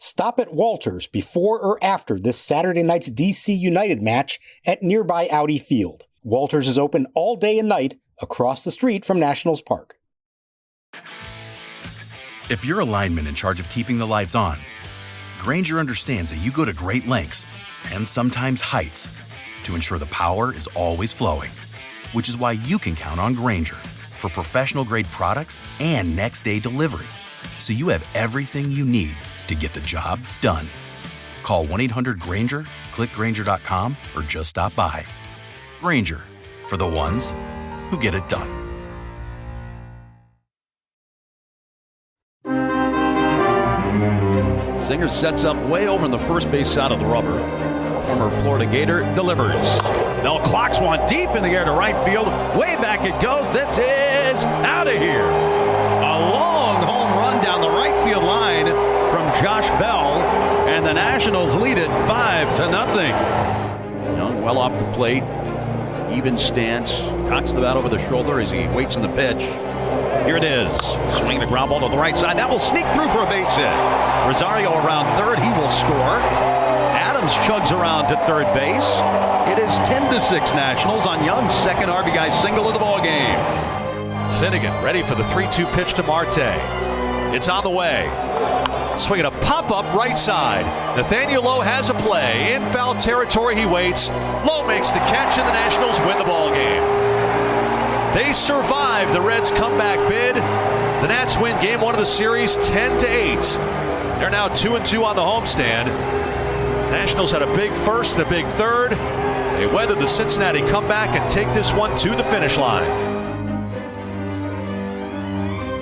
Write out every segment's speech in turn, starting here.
Stop at Walters before or after this Saturday night's DC United match at nearby Audi Field. Walters is open all day and night across the street from Nationals Park. If you're a lineman in charge of keeping the lights on, Grainger understands that you go to great lengths and sometimes heights to ensure the power is always flowing, which is why you can count on Grainger for professional-grade products and next-day delivery, so you have everything you need to get the job done. Call 1-800-GRAINGER, click Grainger.com, or just stop by. Grainger, for the ones who get it done. Singer sets up way over on the first base side of the rubber. Former Florida Gator delivers. Now clocks one deep in the air to right field. Way back it goes. This is out of here. A long home run down the right field line from Josh Bell, and the Nationals lead it 5-0. Young well off the plate, even stance, cocks the bat over the shoulder as he waits in the pitch. Here it is, swinging the ground ball to the right side. That will sneak through for a base hit. Rosario around third, he will score. Adams chugs around to third base. It is 10-6 Nationals on Young's second RBI single of the ball game. Finnegan ready for the 3-2 pitch to Marte. It's on the way. Swinging a pop-up right side. Nathaniel Lowe has a play. In foul territory, he waits. Lowe makes the catch, and the Nationals win the ball game. They survive the Reds' comeback bid. The Nats win Game 1 of the series 10-8. They're now 2-2 on the homestand. Nationals had a big first and a big third. They weathered the Cincinnati comeback and take this one to the finish line.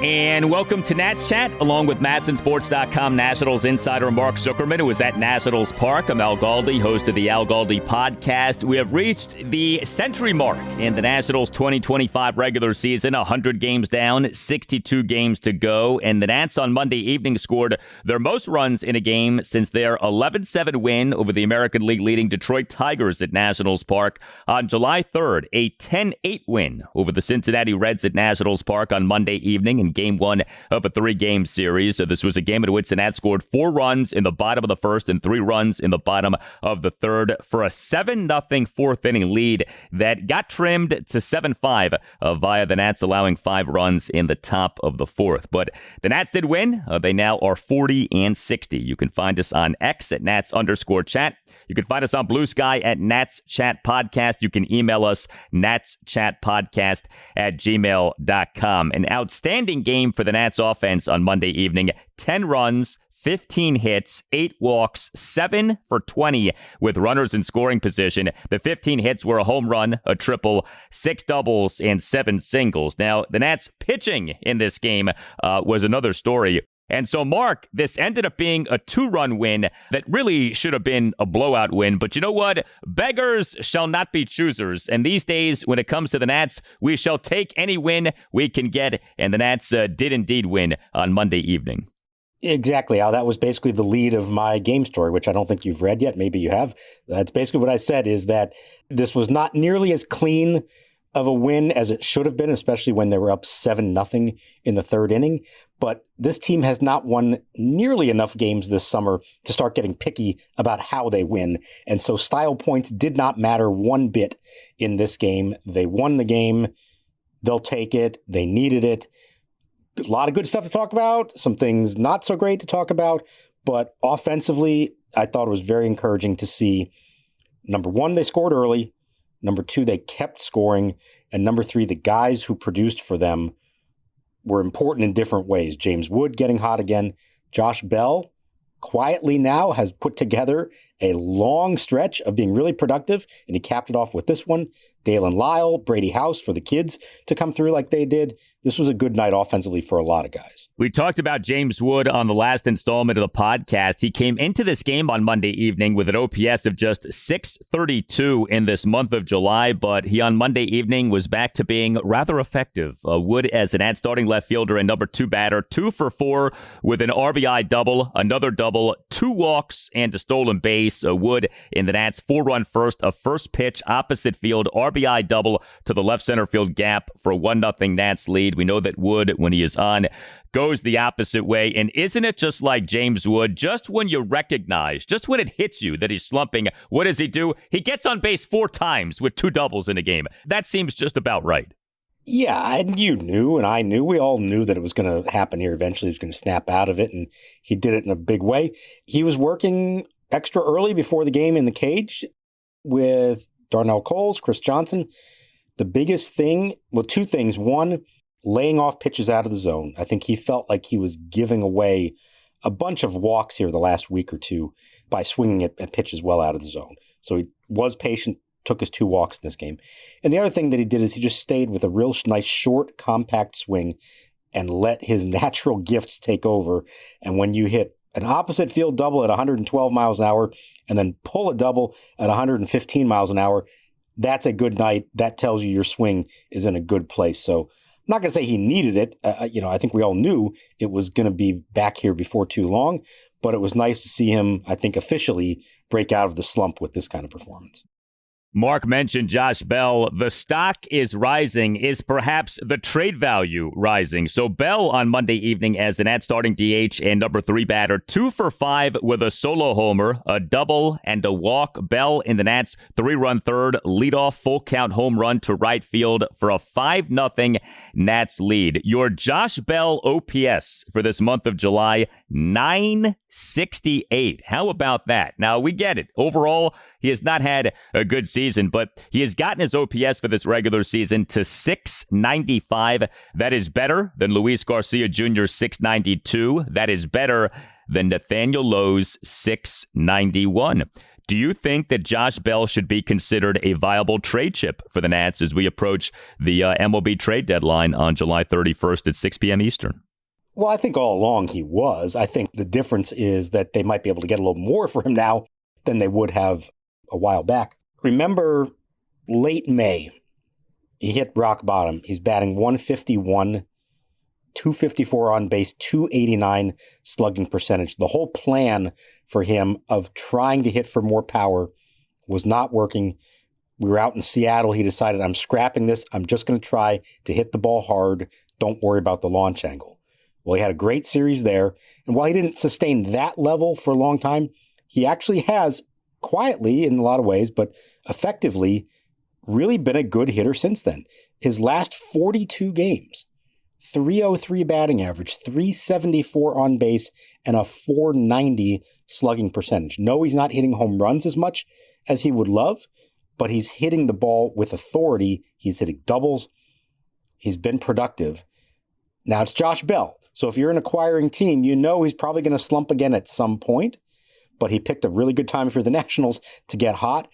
And welcome to Nats Chat, along with MASNsports.com Nationals insider Mark Zuckerman, who is at Nationals Park. I'm Al Galdi, host of the Al Galdi podcast. We have reached the century mark in the Nationals 2025 regular season, 100 games down, 62 games to go. And the Nats on Monday evening scored their most runs in a game since their 11-7 win over the American League leading Detroit Tigers at Nationals Park on July 3rd, a 10-8 win over the Cincinnati Reds at Nationals Park on Monday evening in Game 1 of a 3-game series. So this was a game in which the Nats scored 4 runs in the bottom of the first and 3 runs in the bottom of the third for a 7-0 fourth inning lead that got trimmed to 7-5 via the Nats allowing 5 runs in the top of the fourth. But the Nats did win. They now are 40-60. You can find us on X at Nats_chat. You can find us on Blue Sky at Nats Chat Podcast. You can email us, natschatpodcast@gmail.com. An outstanding game for the Nats offense on Monday evening. 10 runs, 15 hits, 8 walks, 7 for 20 with runners in scoring position. The 15 hits were a home run, a triple, 6 doubles, and 7 singles. Now, the Nats pitching in this game was another story. And so, Mark, this ended up being a 2-run win that really should have been a blowout win. But you know what? Beggars shall not be choosers. And these days, when it comes to the Nats, we shall take any win we can get. And the Nats did indeed win on Monday evening. Exactly, Al. That was basically the lead of my game story, which I don't think you've read yet. Maybe you have. That's basically what I said, is that this was not nearly as clean of a win as it should have been, especially when they were up 7-0 in the third inning. But this team has not won nearly enough games this summer to start getting picky about how they win. And so style points did not matter one bit in this game. They won the game. They'll take it. They needed it. A lot of good stuff to talk about. Some things not so great to talk about. But offensively, I thought it was very encouraging to see, number one, they scored early. Number 2, they kept scoring. And number 3, the guys who produced for them were important in different ways. James Wood getting hot again. Josh Bell quietly now has put together a long stretch of being really productive, and he capped it off with this one. Daylen Lile, Brady House for the kids to come through like they did. This was a good night offensively for a lot of guys. We talked about James Wood on the last installment of the podcast. He came into this game on Monday evening with an OPS of just .632 in this month of July, but he on Monday evening was back to being rather effective. Wood as an ad starting left fielder and number 2 batter, 2 for 4 with an RBI double, another double, 2 walks, and a stolen base. base. Wood in the Nats 4-run first, a first pitch opposite field RBI double to the left center field gap for a 1-0 Nats lead. We know that Wood, when he is on, goes the opposite way. And isn't it just like James Wood? Just when you recognize, just when it hits you that he's slumping, what does he do? He gets on base 4 times with 2 doubles in a game. That seems just about right. Yeah, and you knew, and I knew, we all knew that it was going to happen here eventually. He was going to snap out of it, and he did it in a big way. He was working extra early before the game in the cage with Darnell Coles, Chris Johnson. The biggest thing, well, 2 things. One, laying off pitches out of the zone. I think he felt like he was giving away a bunch of walks here the last week or 2 by swinging at pitches well out of the zone. So he was patient, took his 2 walks in this game. And the other thing that he did is he just stayed with a real nice, short, compact swing and let his natural gifts take over. And when you hit an opposite field double at 112 miles an hour and then pull a double at 115 miles an hour, that's a good night. That tells you your swing is in a good place. So I'm not going to say he needed it. I think we all knew it was going to be back here before too long, but it was nice to see him, I think, officially break out of the slump with this kind of performance. Mark mentioned Josh Bell. The stock is rising. Is perhaps the trade value rising? So Bell on Monday evening as the Nats starting DH and number 3 batter, 2 for 5 with a solo homer, a double, and a walk. Bell in the Nats 3-run third, leadoff full count home run to right field for a 5-0 Nats lead. Your Josh Bell OPS for this month of July, 968. How about that? Now, we get it. Overall, he has not had a good season, but he has gotten his OPS for this regular season to 695. That is better than Luis Garcia Jr.'s 692. That is better than Nathaniel Lowe's 691. Do you think that Josh Bell should be considered a viable trade chip for the Nats as we approach the MLB trade deadline on July 31st at 6 p.m. Eastern? Well, I think all along he was. I think the difference is that they might be able to get a little more for him now than they would have a while back. Remember late May, he hit rock bottom. He's batting 151, 254 on base, 289 slugging percentage. The whole plan for him of trying to hit for more power was not working. We were out in Seattle. He decided, I'm scrapping this. I'm just going to try to hit the ball hard. Don't worry about the launch angle. Well, he had a great series there. And while he didn't sustain that level for a long time, he actually has quietly in a lot of ways, but effectively really been a good hitter since then. His last 42 games, 303 batting average, 374 on base, and a 490 slugging percentage. No, he's not hitting home runs as much as he would love, but he's hitting the ball with authority. He's hitting doubles. He's been productive. Now it's Josh Bell. So if you're an acquiring team, you know he's probably going to slump again at some point. But he picked a really good time for the Nationals to get hot.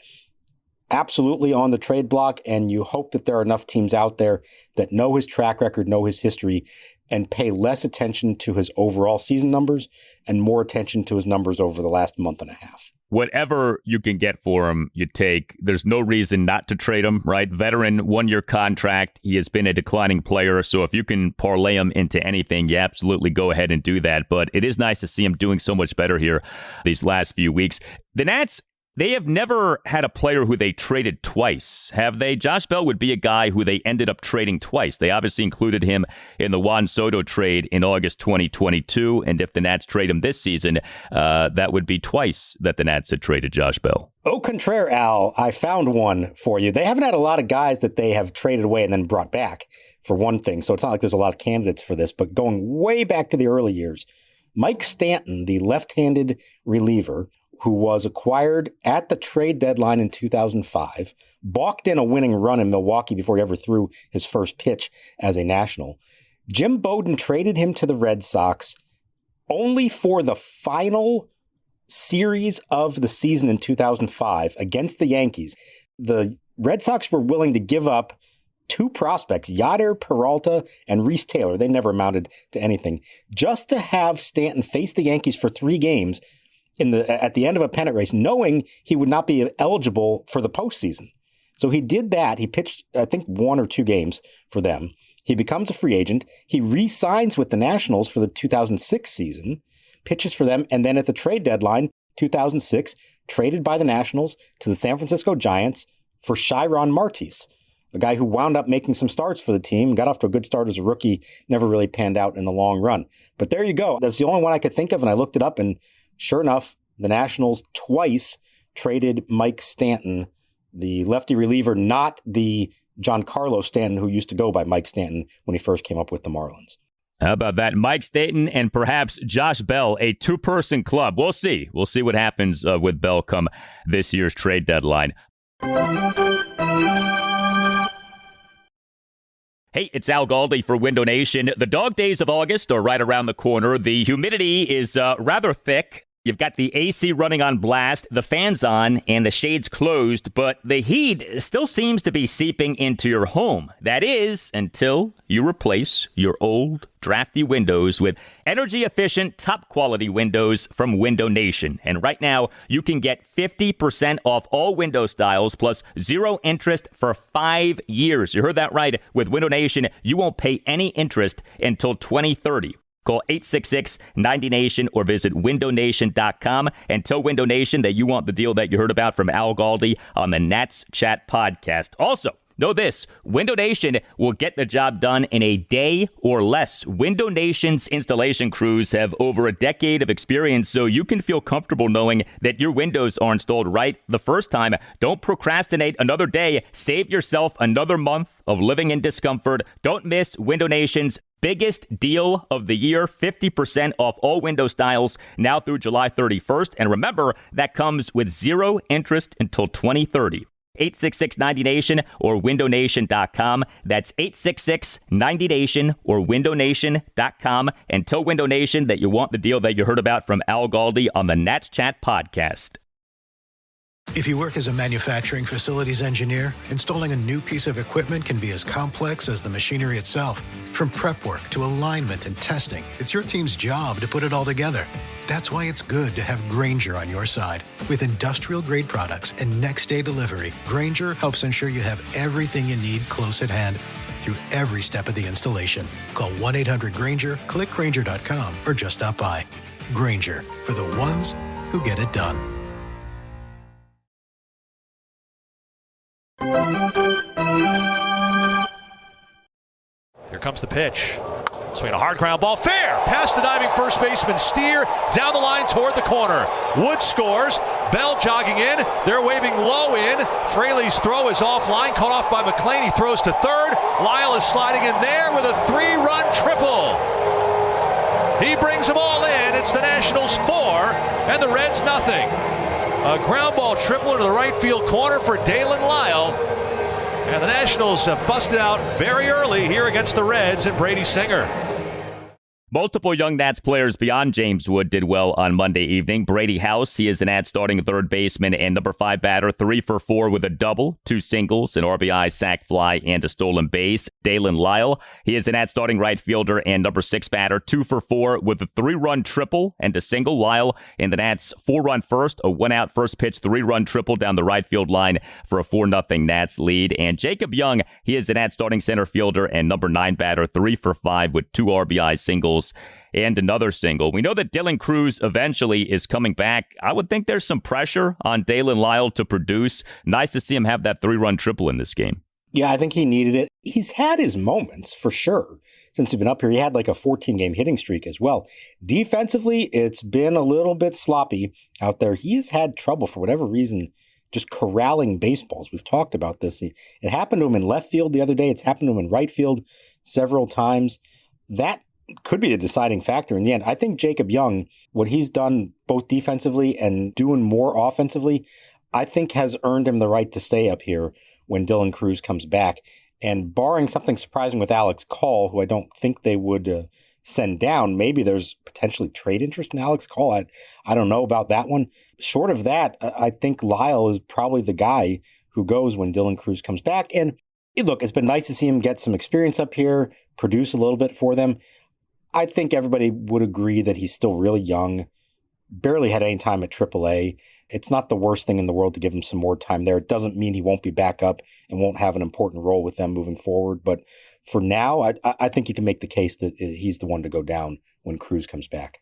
Absolutely on the trade block, and you hope that there are enough teams out there that know his track record, know his history, and pay less attention to his overall season numbers and more attention to his numbers over the last month and a half. Whatever you can get for him, you take. There's no reason not to trade him, right? Veteran, 1-year contract. He has been a declining player, so if you can parlay him into anything, you absolutely go ahead and do that. But it is nice to see him doing so much better here these last few weeks. The Nats, they have never had a player who they traded twice, have they? Josh Bell would be a guy who they ended up trading twice. They obviously included him in the Juan Soto trade in August 2022, and if the Nats trade him this season, that would be twice that the Nats had traded Josh Bell. Au contraire, Al, I found one for you. They haven't had a lot of guys that they have traded away and then brought back, for one thing, so it's not like there's a lot of candidates for this, but going way back to the early years, Mike Stanton, the left-handed reliever, who was acquired at the trade deadline in 2005, balked in a winning run in Milwaukee before he ever threw his first pitch as a National. Jim Bowden traded him to the Red Sox only for the final series of the season in 2005 against the Yankees. The Red Sox were willing to give up 2 prospects, Yadier Peralta and Reese Taylor. They never amounted to anything. Just to have Stanton face the Yankees for 3 games at the end of a pennant race, knowing he would not be eligible for the postseason. So he did that. He pitched, I think, 1 or 2 games for them. He becomes a free agent. He re-signs with the Nationals for the 2006 season, pitches for them, and then at the trade deadline 2006, traded by the Nationals to the San Francisco Giants for Chiron Martis, a guy who wound up making some starts for the team, got off to a good start as a rookie, never really panned out in the long run. But there you go. That's the only one I could think of, and I looked it up, and sure enough, the Nationals twice traded Mike Stanton, the lefty reliever, not the Giancarlo Stanton who used to go by Mike Stanton when he first came up with the Marlins. How about that? Mike Stanton and perhaps Josh Bell, a two-person club. We'll see. We'll see what happens with Bell come this year's trade deadline. Hey, it's Al Galdi for Window Nation. The dog days of August are right around the corner. The humidity is rather thick. You've got the AC running on blast, the fans on, and the shades closed, but the heat still seems to be seeping into your home. That is, until you replace your old, drafty windows with energy-efficient, top-quality windows from Window Nation. And right now, you can get 50% off all window styles plus 0 interest for 5 years. You heard that right. With Window Nation, you won't pay any interest until 2030. Call 866-90NATION or visit windownation.com and tell Window Nation that you want the deal that you heard about from Al Galdi on the Nats Chat podcast. Also, know this, Window Nation will get the job done in a day or less. Window Nation's installation crews have over a decade of experience, so you can feel comfortable knowing that your windows are installed right the first time. Don't procrastinate another day. Save yourself another month of living in discomfort. Don't miss Window Nation's biggest deal of the year, 50% off all window styles now through July 31st. And remember, that comes with 0 interest until 2030. 866-90NATION or windownation.com. That's 866-90NATION or windownation.com. And tell Window Nation that you want the deal that you heard about from Al Galdi on the Nats Chat podcast. If you work as a manufacturing facilities engineer, installing a new piece of equipment can be as complex as the machinery itself. From prep work to alignment and testing, it's your team's job to put it all together. That's why it's good to have Grainger on your side. With industrial-grade products and next-day delivery, Grainger helps ensure you have everything you need close at hand through every step of the installation. Call 1-800-GRAINGER, click Grainger.com, or just stop by. Grainger, for the ones who get it done. Here comes the pitch. Swing a hard ground ball. Fair! Past the diving first baseman Steer. Down the line toward the corner. Wood scores. Bell jogging in. They're waving Lowe in. Fraley's throw is offline. Caught off by McLean. He throws to third. Lile is sliding in there with a 3-run triple. He brings them all in. It's the Nationals 4 and the Reds nothing. A ground ball triple into the right field corner for Daylen Lile. And the Nationals have busted out very early here against the Reds and Brady Singer. Multiple young Nats players beyond James Wood did well on Monday evening. Brady House, he is the Nats starting third baseman and number 5 batter, 3 for 4 with a double, 2 singles, an RBI, sac fly, and a stolen base. Daylen Lile, he is the Nats starting right fielder and number 6 batter, 2 for 4 with a 3-run triple and a single. Lile in the Nats 4-run first, a 1-out first pitch, 3-run triple down the right field line for a 4-0 Nats lead. And Jacob Young, he is the Nats starting center fielder and number 9 batter, 3 for 5 with 2 RBI singles and another single. We know that Dylan Cruz eventually is coming back. I would think there's some pressure on Daylen Lile to produce. Nice to see him have that 3-run triple in this game. Yeah, I think he needed it. He's had his moments for sure since he's been up here. He had like a 14-game hitting streak as well. Defensively, it's been a little bit sloppy out there. He has had trouble for whatever reason just corralling baseballs. We've talked about this. It happened to him in left field the other day. It's happened to him in right field several times. That could be the deciding factor in the end. I think Jacob Young, what he's done both defensively and doing more offensively, I think has earned him the right to stay up here when Dylan Cruz comes back. And barring something surprising with Alex Call, who I don't think they would send down, maybe there's potentially trade interest in Alex Call. I don't know about that one. Short of that, I think Lyle is probably the guy who goes when Dylan Cruz comes back. And look, it's been nice to see him get some experience up here, produce a little bit for them. I think everybody would agree that he's still really young, barely had any time at AAA. It's not the worst thing in the world to give him some more time there. It doesn't mean he won't be back up and won't have an important role with them moving forward. But for now, I think you can make the case that he's the one to go down when Cruz comes back.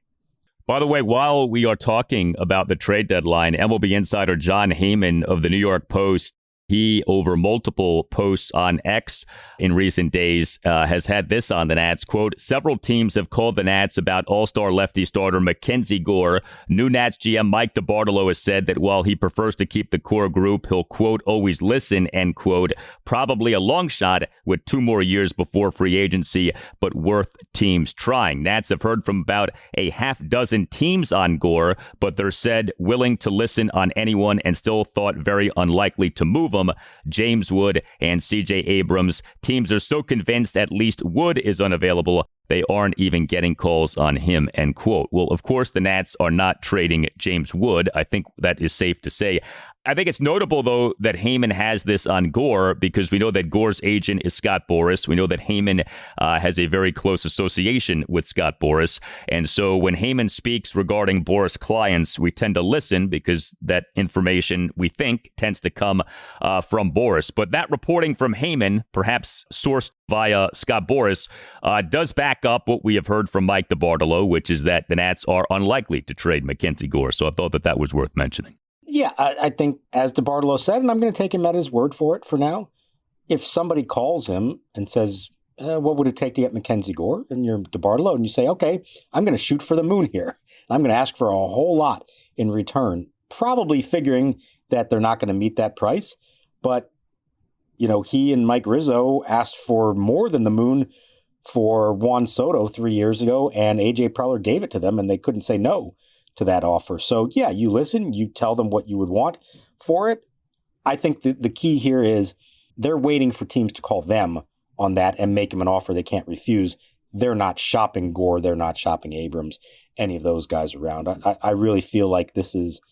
By the way, while we are talking about the trade deadline, MLB insider Jon Heyman of the New York Post, he, over multiple posts on X in recent days, has had this on the Nats, quote, several teams have called the Nats about all-star lefty starter MacKenzie Gore. New Nats GM Mike DiBartolo has said that while he prefers to keep the core group, he'll, quote, always listen, end quote. Probably a long shot with 2 more years before free agency, but worth teams trying. Nats have heard from about a half dozen teams on Gore, but they're said willing to listen on anyone and still thought very unlikely to move him. James Wood and C.J. Abrams. Teams are so convinced at least Wood is unavailable, they aren't even getting calls on him, end quote. Well, of course, the Nats are not trading James Wood. I think that is safe to say. I think it's notable, though, that Heyman has this on Gore because we know that Gore's agent is Scott Boras. We know that Heyman has a very close association with Scott Boras. And so when Heyman speaks regarding Boras clients, we tend to listen because that information, we think, tends to come from Boras. But that reporting from Heyman, perhaps sourced via Scott Boras, does back up what we have heard from Mike DiBartolo, which is that the Nats are unlikely to trade MacKenzie Gore. So I thought that was worth mentioning. Yeah, I think, as DiBartolo said, and I'm going to take him at his word for it for now, if somebody calls him and says, what would it take to get MacKenzie Gore? And you're DiBartolo, and you say, okay, I'm going to shoot for the moon here. I'm going to ask for a whole lot in return, probably figuring that they're not going to meet that price. But, you know, he and Mike Rizzo asked for more than the moon for Juan Soto 3 years ago, and A.J. Preller gave it to them, and they couldn't say no to that offer. So, yeah, you listen, you tell them what you would want for it. I think the key here is they're waiting for teams to call them on that and make them an offer they can't refuse. They're not shopping Gore. They're not shopping Abrams, any of those guys around. I really feel like this is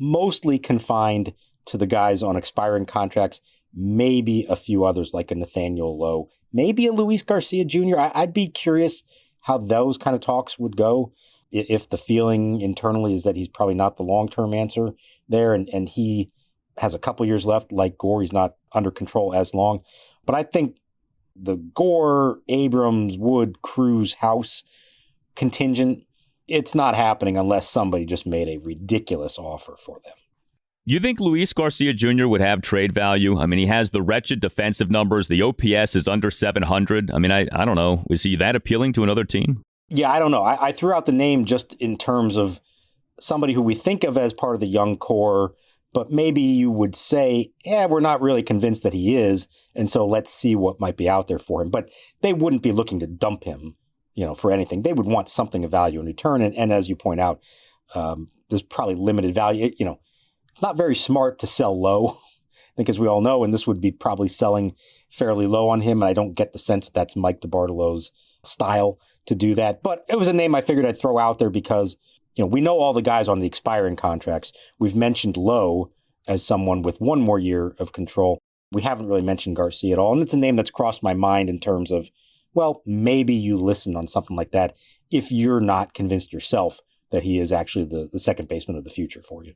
mostly confined to the guys on expiring contracts, maybe a few others like a Nathaniel Lowe, maybe a Luis Garcia Jr. I'd be curious how those kind of talks would go. If the feeling internally is that he's probably not the long-term answer there and he has a couple years left, like Gore, he's not under control as long. But I think the Gore, Abrams, Wood, Cruz, House contingent, it's not happening unless somebody just made a ridiculous offer for them. You think Luis Garcia Jr. would have trade value? I mean, he has the wretched defensive numbers. The OPS is under 700. I mean, I don't know. Is he that appealing to another team? Yeah, I don't know. I threw out the name just in terms of somebody who we think of as part of the young core, but maybe you would say, we're not really convinced that he is, and so let's see what might be out there for him. But they wouldn't be looking to dump him, for anything. They would want something of value in return. And as you point out, there's probably limited value. It's not very smart to sell low, I think, as we all know, and this would be probably selling fairly low on him. And I don't get the sense that that's Mike DiBartolo's style to do that. But it was a name I figured I'd throw out there because, we know all the guys on the expiring contracts. We've mentioned Lowe as someone with 1 more year of control. We haven't really mentioned Garcia at all. And it's a name that's crossed my mind in terms of, well, maybe you listen on something like that if you're not convinced yourself that he is actually the second baseman of the future for you.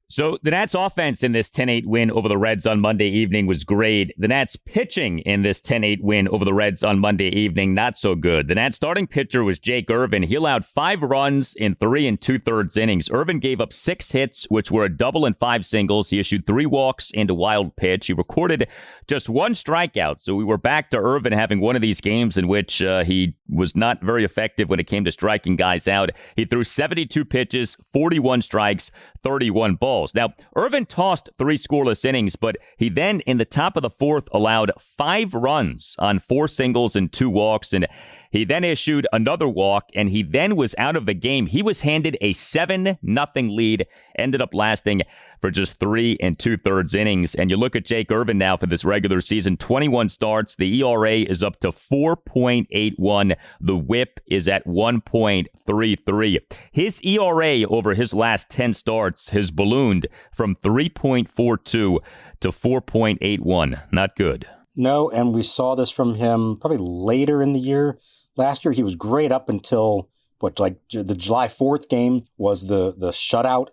So the Nats offense in this 10-8 win over the Reds on Monday evening was great. The Nats pitching in this 10-8 win over the Reds on Monday evening, not so good. The Nats starting pitcher was Jake Irvin. He allowed 5 runs in 3 2/3 innings. Irvin gave up 6 hits, which were a double and 5 singles. He issued 3 walks and a wild pitch. He recorded just 1 strikeout. So we were back to Irvin having one of these games in which he was not very effective when it came to striking guys out. He threw 72 pitches, 41 strikes, 31 balls. Now, Irvin tossed 3 scoreless innings, but he then, in the top of the 4th, allowed 5 runs on 4 singles and 2 walks, and he then issued another walk, and he then was out of the game. He was handed a 7-0 lead, ended up lasting for just 3 2/3 innings. And you look at Jake Irvin now for this regular season, 21 starts. The ERA is up to 4.81. The WHIP is at 1.33. His ERA over his last 10 starts has ballooned from 3.42 to 4.81. Not good. No, and we saw this from him probably later in the year. Last year, he was great up until, the July 4th game was the shutout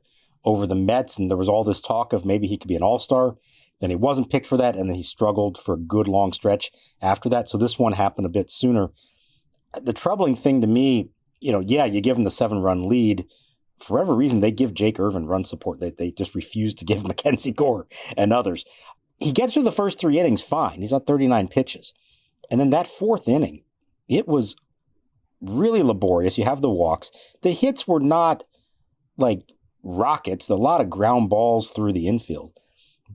over the Mets, and there was all this talk of maybe he could be an all-star. Then he wasn't picked for that, and then he struggled for a good long stretch after that. So this one happened a bit sooner. The troubling thing to me you give them the 7-run lead. For whatever reason, they give Jake Irvin run support. They just refuse to give MacKenzie, Gore, and others. He gets through the first 3 innings fine. He's on 39 pitches. And then that 4th inning, it was really laborious. You have the walks. The hits were not like rockets, a lot of ground balls through the infield.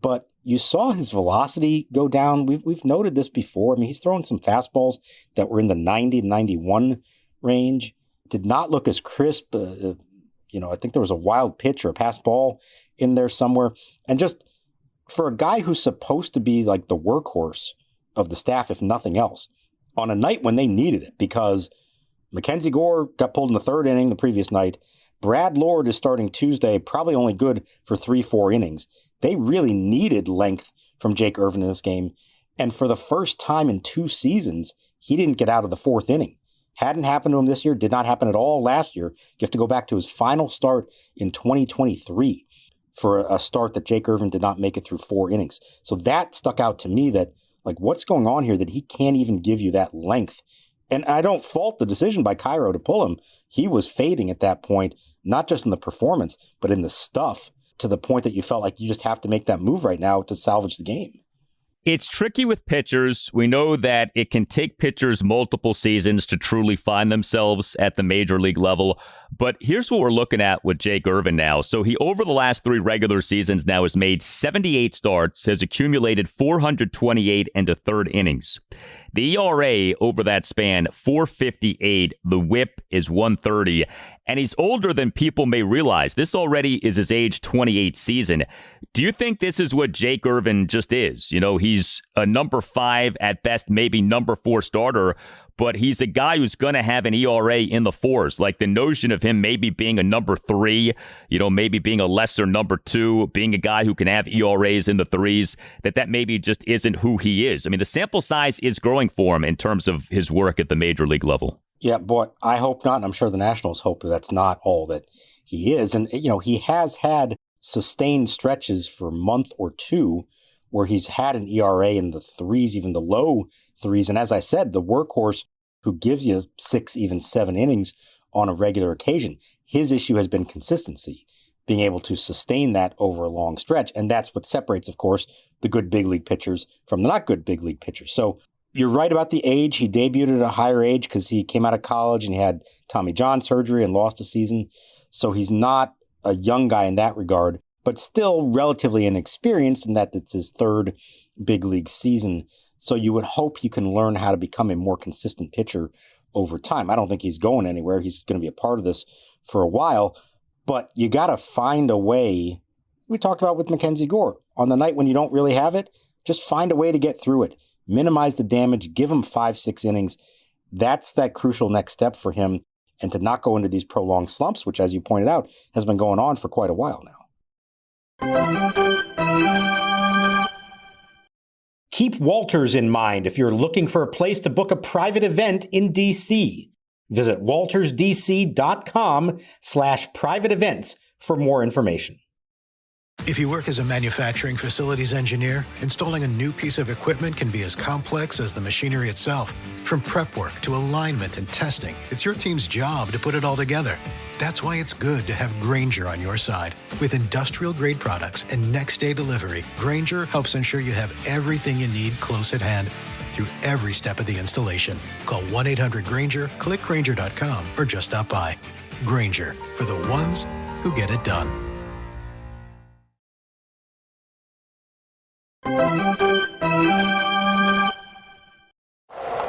But you saw his velocity go down. We've noted this before. I mean, he's throwing some fastballs that were in the 90 to 91 range. Did not look as crisp. I think there was a wild pitch or a pass ball in there somewhere. And just for a guy who's supposed to be like the workhorse of the staff, if nothing else, on a night when they needed it, because MacKenzie Gore got pulled in the 3rd inning the previous night. Brad Lord is starting Tuesday, probably only good for 3-4 innings. They really needed length from Jake Irvin in this game. And for the first time in 2 seasons, he didn't get out of the 4th inning. Hadn't happened to him this year, did not happen at all last year. You have to go back to his final start in 2023 for a start that Jake Irvin did not make it through 4 innings. So that stuck out to me, that like, what's going on here that he can't even give you that length. And I don't fault the decision by Cairo to pull him. He was fading at that point, not just in the performance, but in the stuff, to the point that you felt like you just have to make that move right now to salvage the game. It's tricky with pitchers. We know that it can take pitchers multiple seasons to truly find themselves at the major league level. But here's what we're looking at with Jake Irvin now. So he, over the last 3 regular seasons now, has made 78 starts, has accumulated 428 and a third innings. The ERA over that span, 4.58. The whip is 1.30. And he's older than people may realize. This already is his age 28 season. Do you think this is what Jake Irvin just is? He's a number 5 at best, maybe number 4 starter, but he's a guy who's going to have an ERA in the 4s. Like the notion of him maybe being a number 3, maybe being a lesser number 2, being a guy who can have ERAs in the 3s, that maybe just isn't who he is. I mean, the sample size is growing for him in terms of his work at the major league level. Yeah, but I hope not. And I'm sure the Nationals hope that that's not all that he is. And, he has had sustained stretches for a month or 2 where he's had an ERA in the 3s, even the low 3s. And as I said, the workhorse who gives you 6, even 7 innings on a regular occasion, his issue has been consistency, being able to sustain that over a long stretch. And that's what separates, of course, the good big league pitchers from the not good big league pitchers. So you're right about the age. He debuted at a higher age because he came out of college and he had Tommy John surgery and lost a season. So he's not a young guy in that regard, but still relatively inexperienced in that it's his 3rd big league season. So you would hope you can learn how to become a more consistent pitcher over time. I don't think he's going anywhere. He's going to be a part of this for a while, but you got to find a way. We talked about with MacKenzie Gore on the night when you don't really have it, just find a way to get through it. Minimize the damage, give him 5-6 innings. That's that crucial next step for him, and to not go into these prolonged slumps, which, as you pointed out, has been going on for quite a while now. Keep Walters in mind if you're looking for a place to book a private event in D.C. Visit waltersdc.com/private events for more information. If you work as a manufacturing facilities engineer, installing a new piece of equipment can be as complex as the machinery itself. From prep work to alignment and testing, it's your team's job to put it all together. That's why it's good to have Grainger on your side. With industrial-grade products and next-day delivery, Grainger helps ensure you have everything you need close at hand through every step of the installation. Call 1-800-GRAINGER, click Grainger.com, or just stop by. Grainger, for the ones who get it done.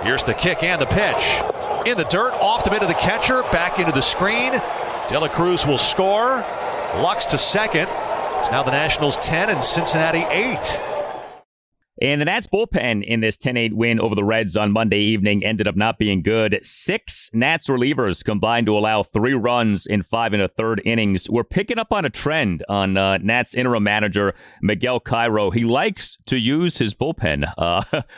Here's the kick and the pitch. In the dirt, off the mid of the catcher, back into the screen. De La Cruz will score. Lux to second. It's now the Nationals 10 and Cincinnati 8. And the Nats bullpen in this 10-8 win over the Reds on Monday evening ended up not being good. 6 Nats relievers combined to allow 3 runs in 5 1/3 innings. We're picking up on a trend on Nats interim manager Miguel Cairo. He likes to use his bullpen.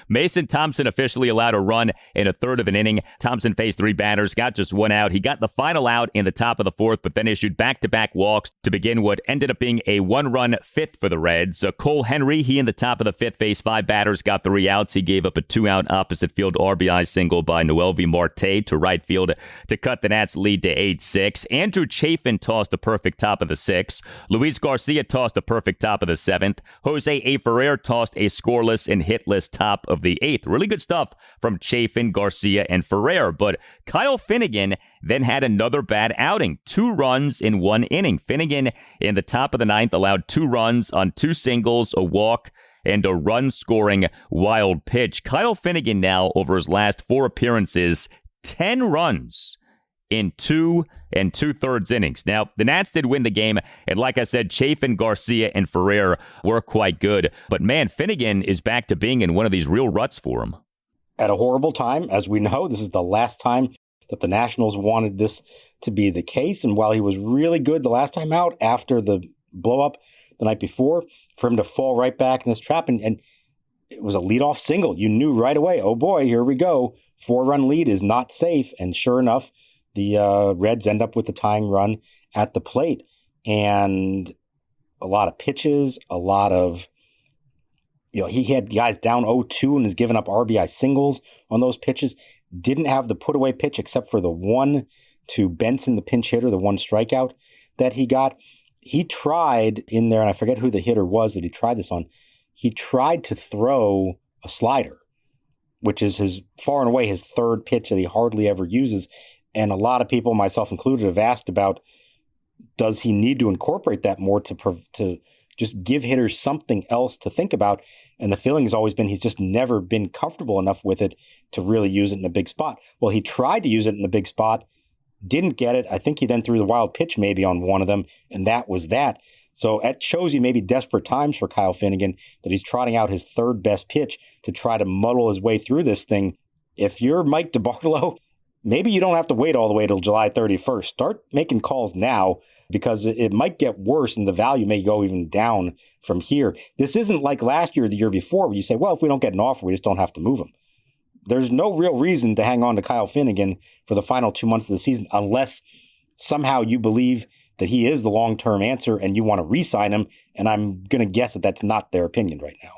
Mason Thompson officially allowed a run in 1/3 of an inning. Thompson faced 3 batters, got just 1 out. He got the final out in the top of the 4th, but then issued back-to-back walks to begin what ended up being a 1-run 5th for the Reds. Cole Henry, he in the top of the 5th faced 5 5 batters got 3 outs. He gave up a 2-out opposite field RBI single by Noelvi Marte to right field to cut the Nats' lead to 8-6. Andrew Chafin tossed a perfect top of the 6th. Luis Garcia tossed a perfect top of the 7th. Jose A. Ferrer tossed a scoreless and hitless top of the 8th. Really good stuff from Chafin, Garcia, and Ferrer. But Kyle Finnegan then had another bad outing. 2 runs in 1 inning. Finnegan in the top of the 9th allowed 2 runs on 2 singles, a walk, and a run-scoring wild pitch. Kyle Finnegan now, over his last 4 appearances, 10 runs in 2 2/3 innings. Now, the Nats did win the game, and like I said, Chafin, Garcia, and Ferrer were quite good. But man, Finnegan is back to being in one of these real ruts for him. At a horrible time, as we know, this is the last time that the Nationals wanted this to be the case. And while he was really good the last time out after the blow-up the night before, for him to fall right back in his trap, and it was a leadoff single. You knew right away, oh boy, here we go. 4-run lead is not safe. And sure enough, the Reds end up with the tying run at the plate. And a lot of pitches, a lot of, he had guys down 0-2 and has given up RBI singles on those pitches. Didn't have the put-away pitch except for the one to Benson, the pinch hitter, the one strikeout that he got. He tried in there, and I forget who the hitter was that he tried this on. He tried to throw a slider, which is his far and away his 3rd pitch that he hardly ever uses. And a lot of people, myself included, have asked about, does he need to incorporate that more to just give hitters something else to think about? And the feeling has always been he's just never been comfortable enough with it to really use it in a big spot. Well, he tried to use it in a big spot, didn't get it. I think he then threw the wild pitch maybe on one of them, and that was that. So it shows you maybe desperate times for Kyle Finnegan that he's trotting out his 3rd best pitch to try to muddle his way through this thing. If you're Mike DeBartolo, maybe you don't have to wait all the way till July 31st. Start making calls now, because it might get worse and the value may go even down from here. This isn't like last year or the year before where you say, well, if we don't get an offer, we just don't have to move him. There's no real reason to hang on to Kyle Finnegan for the final 2 months of the season unless somehow you believe that he is the long-term answer and you want to re-sign him. And I'm going to guess that that's not their opinion right now.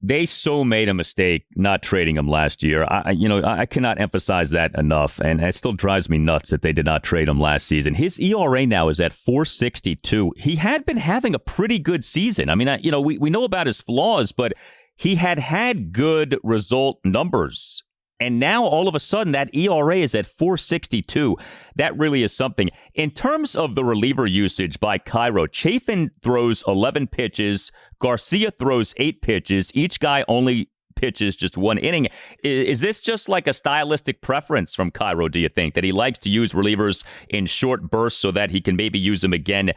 They so made a mistake not trading him last year. I cannot emphasize that enough, and it still drives me nuts that they did not trade him last season. His ERA now is at 4.62. He had been having a pretty good season. I mean, we know about his flaws, but he had good result numbers. And now, all of a sudden, that ERA is at 4.62. That really is something. In terms of the reliever usage by Cairo, Chafin throws 11 pitches. Garcia throws 8 pitches. Each guy only pitches just 1 inning. Is this just like a stylistic preference from Cairo, do you think, that he likes to use relievers in short bursts so that he can maybe use them again,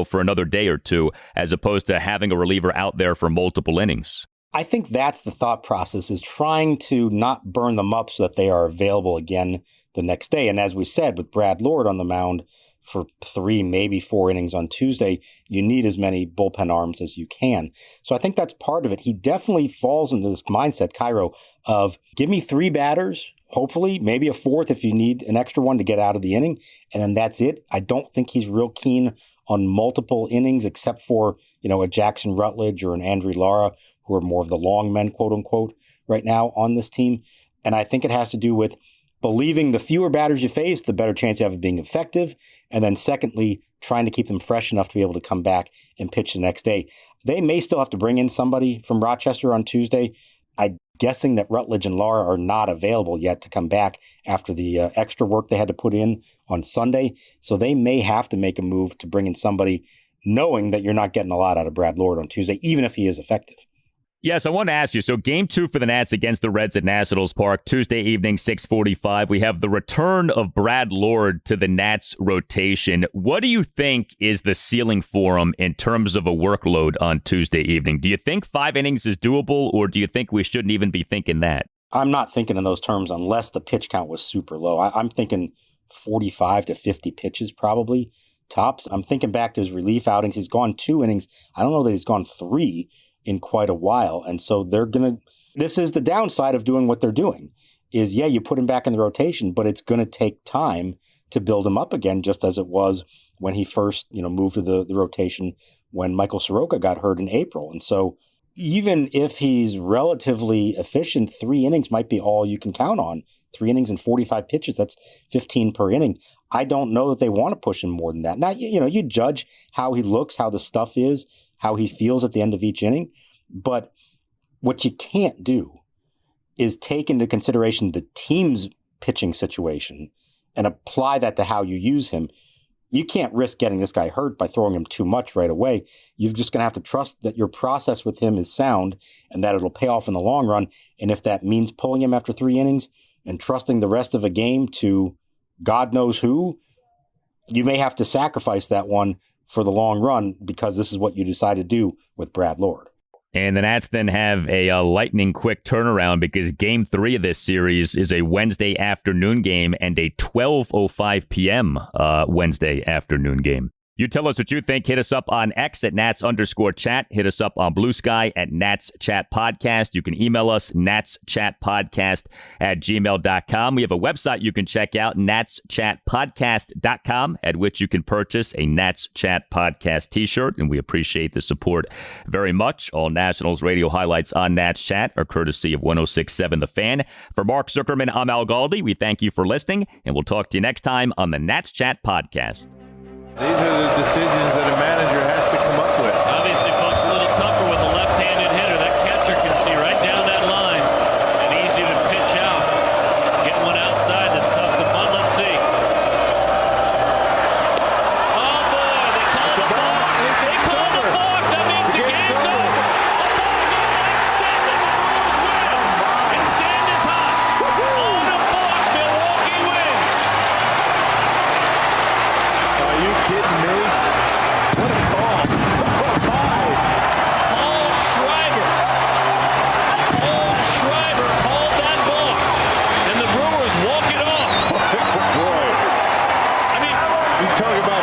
for another day or two, as opposed to having a reliever out there for multiple innings? I think that's the thought process, is trying to not burn them up so that they are available again the next day. And as we said, with Brad Lord on the mound for 3, maybe 4 innings on Tuesday, you need as many bullpen arms as you can. So I think that's part of it. He definitely falls into this mindset, Cairo, of give me 3 batters, hopefully, maybe a 4th if you need an extra one to get out of the inning, and then that's it. I don't think he's real keen on multiple innings except for, a Jackson Rutledge or an Andrew Lara, who are more of the long men, quote unquote, right now on this team. And I think it has to do with believing the fewer batters you face, the better chance you have of being effective. And then secondly, trying to keep them fresh enough to be able to come back and pitch the next day. They may still have to bring in somebody from Rochester on Tuesday. I'm guessing that Rutledge and Lara are not available yet to come back after the extra work they had to put in on Sunday. So they may have to make a move to bring in somebody, knowing that you're not getting a lot out of Brad Lord on Tuesday, even if he is effective. Yes, I want to ask you. So game 2 for the Nats against the Reds at Nationals Park, Tuesday evening, 6:45. We have the return of Brad Lord to the Nats rotation. What do you think is the ceiling for him in terms of a workload on Tuesday evening? Do you think 5 innings is doable, or do you think we shouldn't even be thinking that? I'm not thinking in those terms unless the pitch count was super low. I'm thinking 45 to 50 pitches probably, tops. I'm thinking back to his relief outings. He's gone 2 innings. I don't know that he's gone 3 in quite a while. And so this is the downside of doing what they're doing is, you put him back in the rotation, but it's going to take time to build him up again, just as it was when he first, moved to the rotation when Michael Soroka got hurt in April. And so even if he's relatively efficient, 3 innings might be all you can count on. 3 innings and 45 pitches, that's 15 per inning. I don't know that they want to push him more than that. Now, you judge how he looks, how the stuff is, how he feels at the end of each inning. But what you can't do is take into consideration the team's pitching situation and apply that to how you use him. You can't risk getting this guy hurt by throwing him too much right away. You're just going to have to trust that your process with him is sound and that it'll pay off in the long run. And if that means pulling him after 3 innings and trusting the rest of a game to God knows who, you may have to sacrifice that one for the long run because this is what you decide to do with Brad Lord. And the Nats then have a lightning quick turnaround because Game 3 of this series is a Wednesday afternoon game and a 12:05 p.m. Wednesday afternoon game. You tell us what you think. Hit us up on X at Nats_chat. Hit us up on Blue Sky at Nats Chat Podcast. You can email us, natschatpodcast@gmail.com. We have a website you can check out, natschatpodcast.com, at which you can purchase a Nats Chat Podcast t-shirt, and we appreciate the support very much. All Nationals radio highlights on Nats Chat are courtesy of 106.7 The Fan. For Mark Zuckerman, I'm Al Galdi. We thank you for listening, and we'll talk to you next time on the Nats Chat Podcast. These are the decisions that a manager has to come up with. Obviously, folks, a little tougher with a left-handed hitter. That catcher can see right down that line and easy to pitch out. Get one outside that's tough to bunt. Let's see. Oh, boy, they called the balk. They called the balk. That means the game's over. A balk on Stanton. The Brewers win. And Stanton is hot. On a balk, Milwaukee wins. Are you kidding me? What a call. Oh, my. Paul Schreiber called that ball, and the Brewers walk it off. Boy. I mean, You talk about